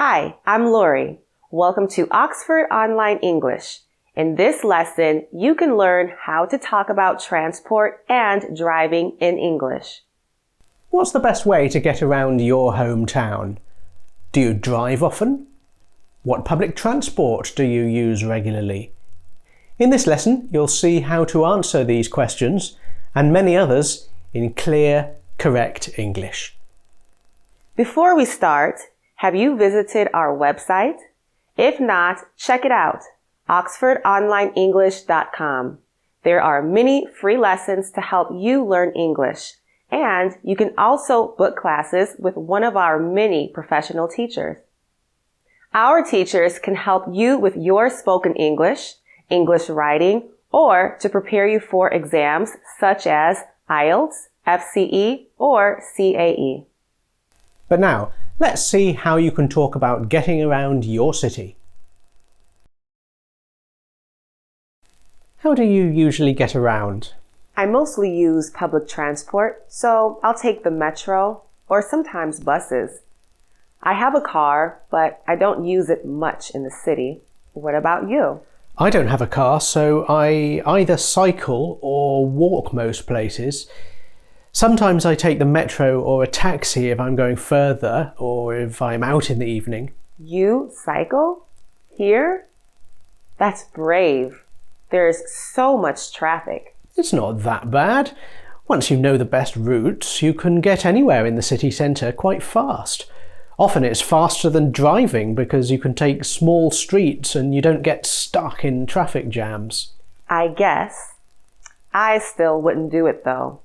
Hi, I'm Lori. Welcome to Oxford Online English. In this lesson, you can learn how to talk about transport and driving in English. What's the best way to get around your hometown? Do you drive often? What public transport do you use regularly? In this lesson, you'll see how to answer these questions and many others in clear, correct English. Before we start, have you visited our website? If not, check it out, oxfordonlineenglish.com. There are many free lessons to help you learn English, and you can also book classes with one of our many professional teachers. Our teachers can help you with your spoken English, English writing, or to prepare you for exams such as IELTS, FCE, or CAE. But now, let's see how you can talk about getting around your city. How do you usually get around? I mostly use public transport, so I'll take the metro or sometimes buses. I have a car, but I don't use it much in the city. What about you? I don't have a car, so I either cycle or walk most places. Sometimes I take the metro or a taxi if I'm going further or if I'm out in the evening. You cycle? Here? That's brave. There's so much traffic. It's not that bad. Once you know the best routes, you can get anywhere in the city centre quite fast. Often it's faster than driving because you can take small streets and you don't get stuck in traffic jams. I guess. I still wouldn't do it though.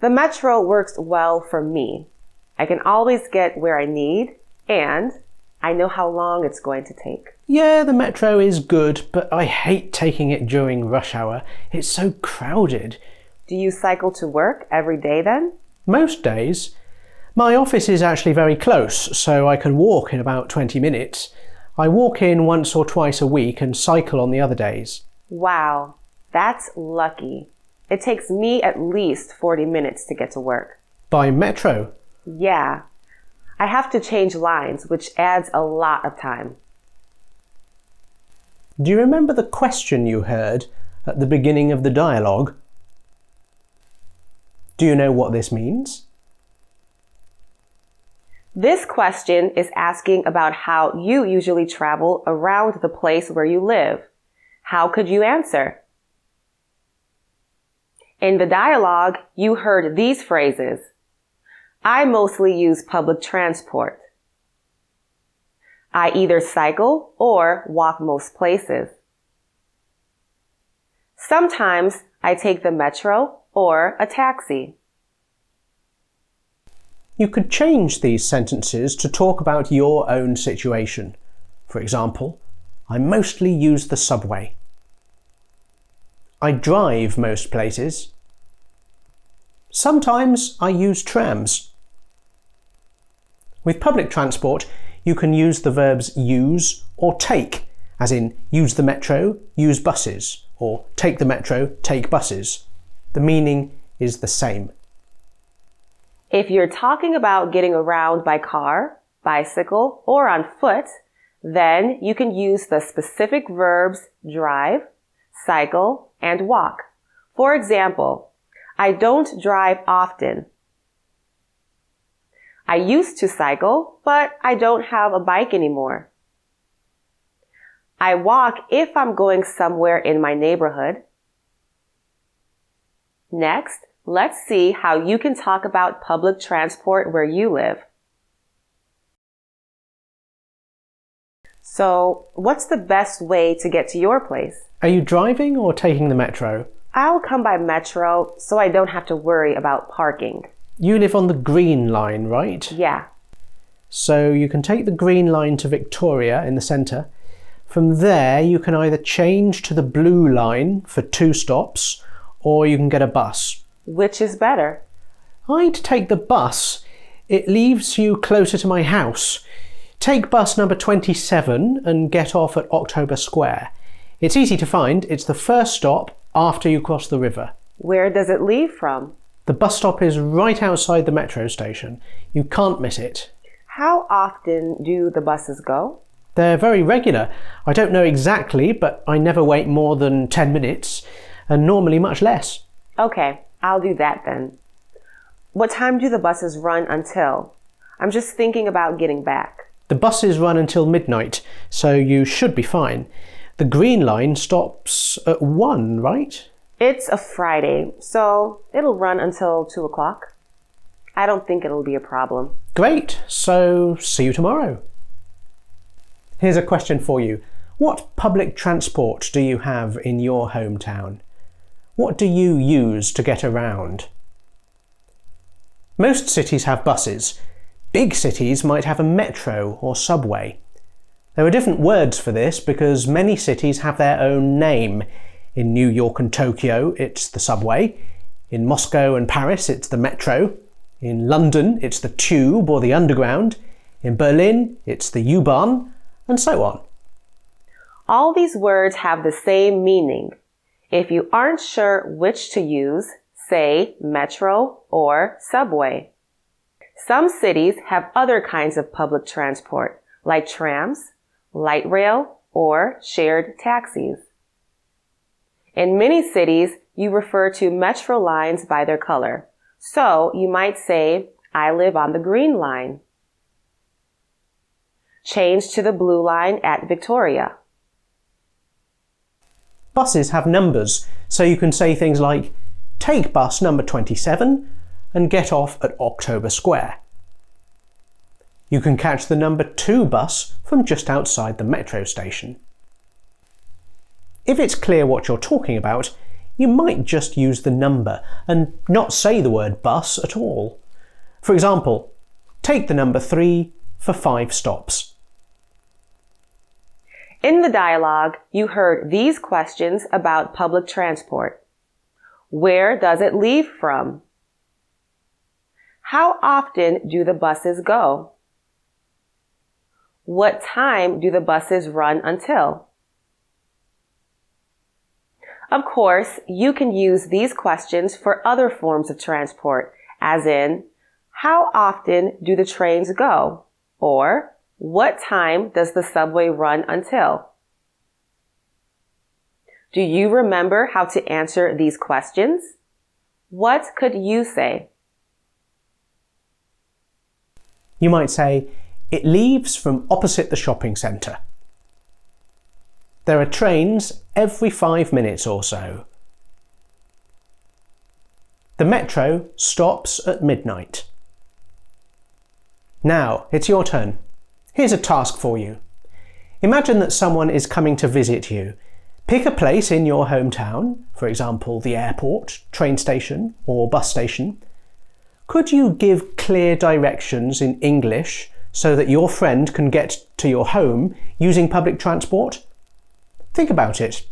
The metro works well for me. I can always get where I need, and I know how long it's going to take. Yeah, the metro is good, but I hate taking it during rush hour. It's so crowded. Do you cycle to work every day then? Most days. My office is actually very close, so I can walk in about 20 minutes. I walk in once or twice a week and cycle on the other days. Wow, that's lucky. It takes me at least 40 minutes to get to work. By metro? Yeah. I have to change lines, which adds a lot of time. Do you remember the question you heard at the beginning of the dialogue? Do you know what this means? This question is asking about how you usually travel around the place where you live. How could you answer? In the dialogue, you heard these phrases. I mostly use public transport. I either cycle or walk most places. Sometimes I take the metro or a taxi. You could change these sentences to talk about your own situation. For example, I mostly use the subway. I drive most places. Sometimes I use trams. With public transport, you can use the verbs use or take, as in use the metro, use buses, or take the metro, take buses. The meaning is the same. If you're talking about getting around by car, bicycle, or on foot, then you can use the specific verbs drive, cycle, and walk. For example, I don't drive often. I used to cycle, but I don't have a bike anymore. I walk if I'm going somewhere in my neighborhood. Next, let's see how you can talk about public transport where you live. So, what's the best way to get to your place? Are you driving or taking the metro? I'll come by metro so I don't have to worry about parking. You live on the Green Line, right? Yeah. So you can take the Green Line to Victoria in the centre. From there you can either change to the Blue Line for 2 stops or you can get a bus. Which is better? I'd take the bus. It leaves you closer to my house. Take bus number 27 and get off at October Square. It's easy to find. It's the first stop after you cross the river. Where does it leave from? The bus stop is right outside the metro station. You can't miss it. How often do the buses go? They're very regular. I don't know exactly, but I never wait more than 10 minutes, and normally much less. Okay, I'll do that then. What time do the buses run until? I'm just thinking about getting back. The buses run until midnight, so you should be fine. The Green Line stops at 1, right? It's a Friday, so it'll run until 2 o'clock. I don't think it'll be a problem. Great, so see you tomorrow. Here's a question for you. What public transport do you have in your hometown? What do you use to get around? Most cities have buses. Big cities might have a metro or subway. There are different words for this because many cities have their own name. In New York and Tokyo, it's the subway. In Moscow and Paris, it's the metro. In London, it's the tube or the underground. In Berlin, it's the U-Bahn, and so on. All these words have the same meaning. If you aren't sure which to use, say metro or subway. Some cities have other kinds of public transport, like trams, light rail, or shared taxis. In many cities, you refer to metro lines by their color. So you might say, I live on the Green Line. Change to the Blue Line at Victoria. Buses have numbers, so you can say things like, take bus number 27 and get off at October Square. You can catch the number 2 bus from just outside the metro station. If it's clear what you're talking about, you might just use the number and not say the word bus at all. For example, take the number 3 for 5 stops. In the dialogue, you heard these questions about public transport. Where does it leave from? How often do the buses go? What time do the buses run until? Of course, you can use these questions for other forms of transport, as in, how often do the trains go? Or, what time does the subway run until? Do you remember how to answer these questions? What could you say? You might say, it leaves from opposite the shopping centre. There are trains every 5 minutes or so. The metro stops at midnight. Now, it's your turn. Here's a task for you. Imagine that someone is coming to visit you. Pick a place in your hometown, for example, the airport, train station, or bus station. Could you give clear directions in English so that your friend can get to your home using public transport? Think about it.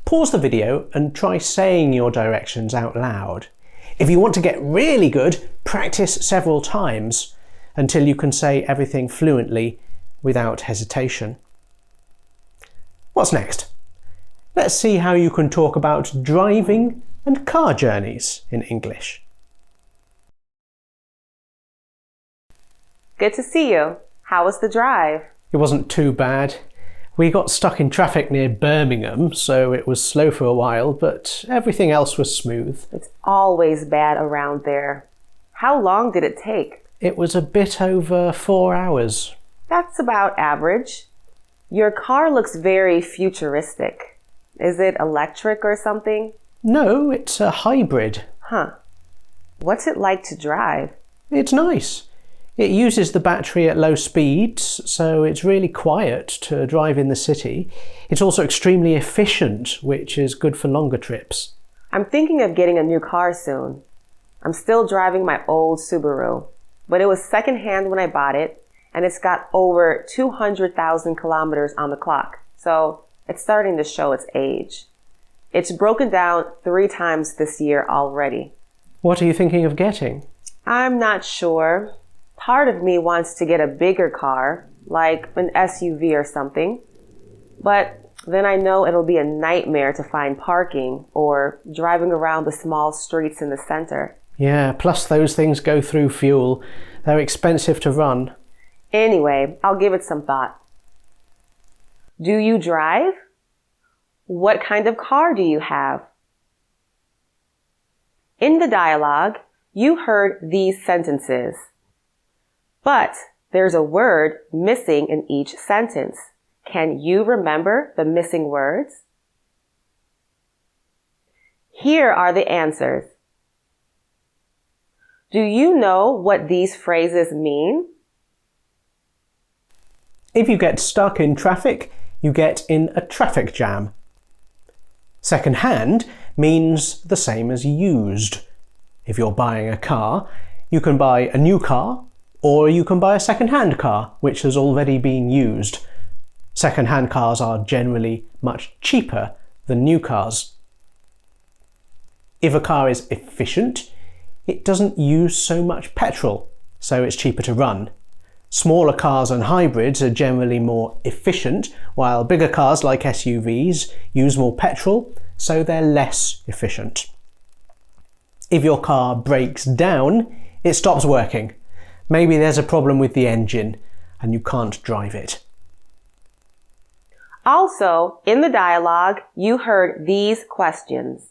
Pause the video and try saying your directions out loud. If you want to get really good, practice several times until you can say everything fluently without hesitation. What's next? Let's see how you can talk about driving and car journeys in English. Good to see you. How was the drive? It wasn't too bad. We got stuck in traffic near Birmingham, so it was slow for a while, but everything else was smooth. It's always bad around there. How long did it take? It was a bit over 4 hours. That's about average. Your car looks very futuristic. Is it electric or something? No, it's a hybrid. Huh. What's it like to drive? It's nice. It uses the battery at low speeds, so it's really quiet to drive in the city. It's also extremely efficient, which is good for longer trips. I'm thinking of getting a new car soon. I'm still driving my old Subaru, but it was secondhand when I bought it, and it's got over 200,000 kilometers on the clock, so it's starting to show its age. It's broken down 3 times this year already. What are you thinking of getting? I'm not sure. Part of me wants to get a bigger car, like an SUV or something. But then I know it'll be a nightmare to find parking or driving around the small streets in the center. Yeah, plus those things go through fuel. They're expensive to run. Anyway, I'll give it some thought. Do you drive? What kind of car do you have? In the dialogue, you heard these sentences, but there's a word missing in each sentence. Can you remember the missing words? Here are the answers. Do you know what these phrases mean? If you get stuck in traffic, you get in a traffic jam. Second-hand means the same as used. If you're buying a car, you can buy a new car, or you can buy a second-hand car, which has already been used. Second-hand cars are generally much cheaper than new cars. If a car is efficient, it doesn't use so much petrol, so it's cheaper to run. Smaller cars and hybrids are generally more efficient, while bigger cars like SUVs use more petrol, so they're less efficient. If your car breaks down, it stops working. Maybe there's a problem with the engine and you can't drive it. Also, in the dialogue, you heard these questions.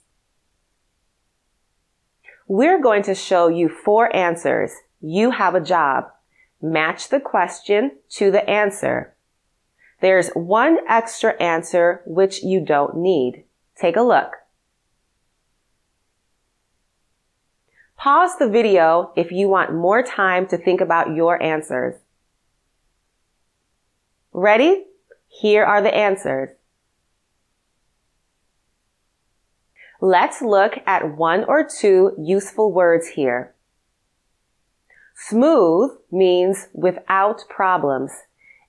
We're going to show you 4 answers. You have a job. Match the question to the answer. There's one extra answer which you don't need. Take a look. Pause the video if you want more time to think about your answers. Ready? Here are the answers. Let's look at 1 or 2 useful words here. Smooth means without problems.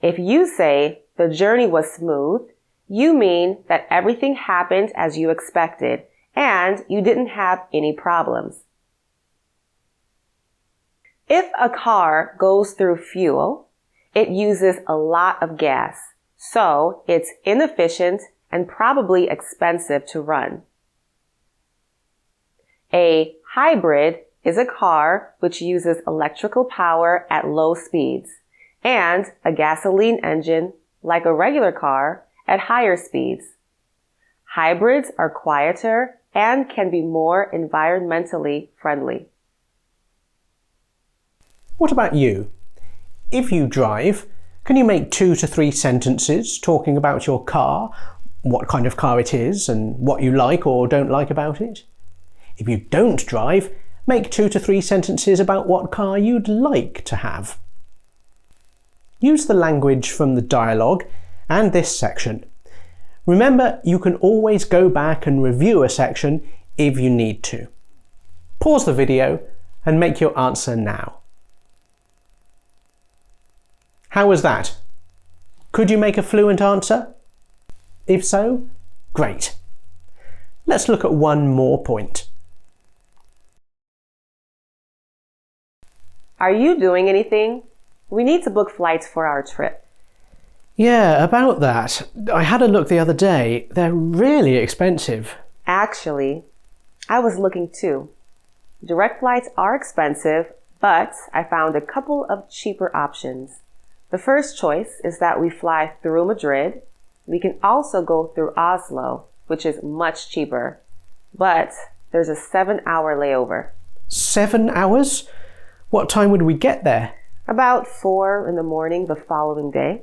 If you say the journey was smooth, you mean that everything happened as you expected and you didn't have any problems. If a car goes through fuel, it uses a lot of gas, so it's inefficient and probably expensive to run. A hybrid is a car which uses electrical power at low speeds and a gasoline engine, like a regular car, at higher speeds. Hybrids are quieter and can be more environmentally friendly. What about you? If you drive, can you make 2 to 3 sentences talking about your car, what kind of car it is, and what you like or don't like about it? If you don't drive, make 2 to 3 sentences about what car you'd like to have. Use the language from the dialogue and this section. Remember, you can always go back and review a section if you need to. Pause the video and make your answer now. How was that? Could you make a fluent answer? If so, great. Let's look at one more point. Are you doing anything? We need to book flights for our trip. Yeah, about that. I had a look the other day. They're really expensive. Actually, I was looking too. Direct flights are expensive, but I found a couple of cheaper options. The first choice is that we fly through Madrid. We can also go through Oslo, which is much cheaper, but there's a 7-hour layover. 7 hours? What time would we get there? About 4 in the morning the following day.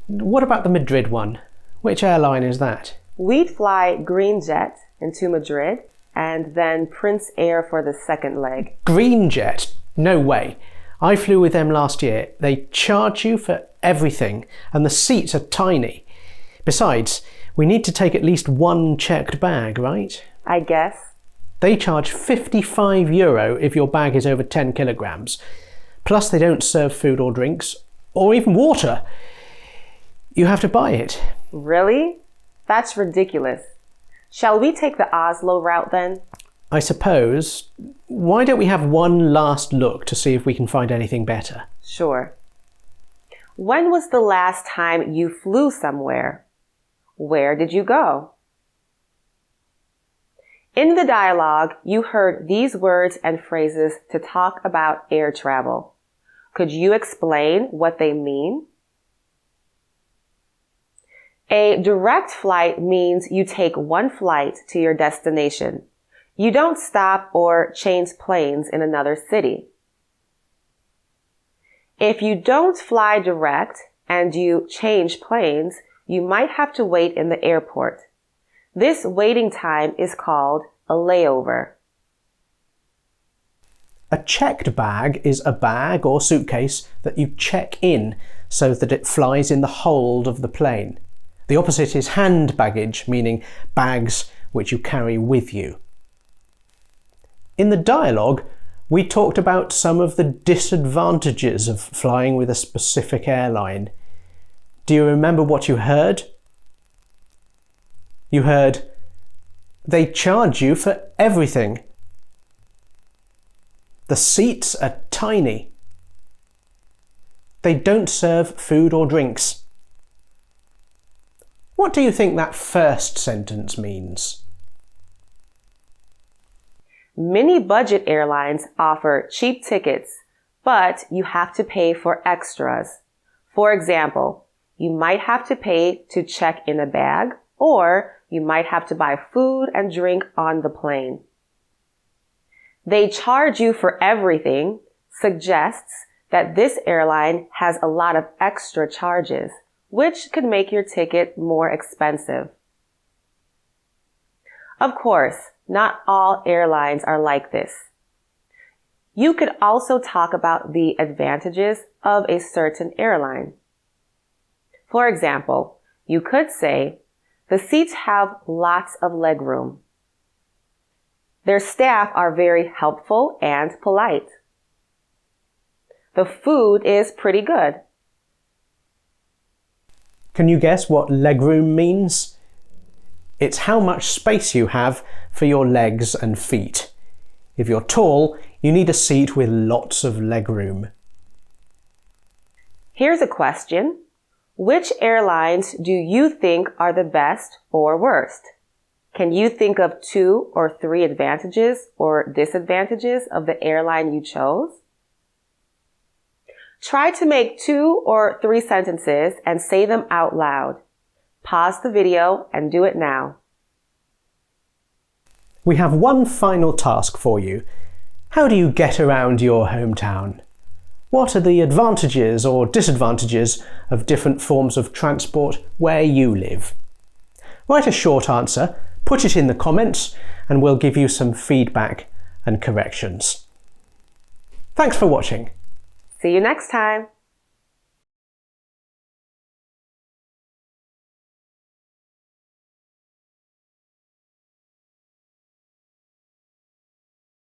What about the Madrid one? Which airline is that? We'd fly GreenJet into Madrid and then Prince Air for the second leg. GreenJet? No way. I flew with them last year. They charge you for everything and the seats are tiny. Besides, we need to take at least 1 checked bag, right? I guess. They charge €55 if your bag is over 10 kilograms. Plus they don't serve food or drinks, or even water. You have to buy it. Really? That's ridiculous. Shall we take the Oslo route then? I suppose. Why don't we have one last look to see if we can find anything better? Sure. When was the last time you flew somewhere? Where did you go? In the dialogue, you heard these words and phrases to talk about air travel. Could you explain what they mean? A direct flight means you take one flight to your destination. You don't stop or change planes in another city. If you don't fly direct and you change planes, you might have to wait in the airport. This waiting time is called a layover. A checked bag is a bag or suitcase that you check in so that it flies in the hold of the plane. The opposite is hand baggage, meaning bags which you carry with you. In the dialogue, we talked about some of the disadvantages of flying with a specific airline. Do you remember what you heard? You heard, they charge you for everything. The seats are tiny. They don't serve food or drinks. What do you think that first sentence means? Many budget airlines offer cheap tickets, but you have to pay for extras. For example, you might have to pay to check in a bag, or you might have to buy food and drink on the plane. They charge you for everything suggests that this airline has a lot of extra charges, which could make your ticket more expensive. Of course, not all airlines are like this. You could also talk about the advantages of a certain airline. For example, you could say, the seats have lots of legroom. Their staff are very helpful and polite. The food is pretty good. Can you guess what legroom means? It's how much space you have for your legs and feet. If you're tall, you need a seat with lots of legroom. Here's a question. Which airlines do you think are the best or worst? Can you think of 2 or 3 advantages or disadvantages of the airline you chose? Try to make 2 or 3 sentences and say them out loud. Pause the video and do it now. We have one final task for you. How do you get around your hometown? What are the advantages or disadvantages of different forms of transport where you live? Write a short answer, put it in the comments, and we'll give you some feedback and corrections. Thanks for watching. See you next time.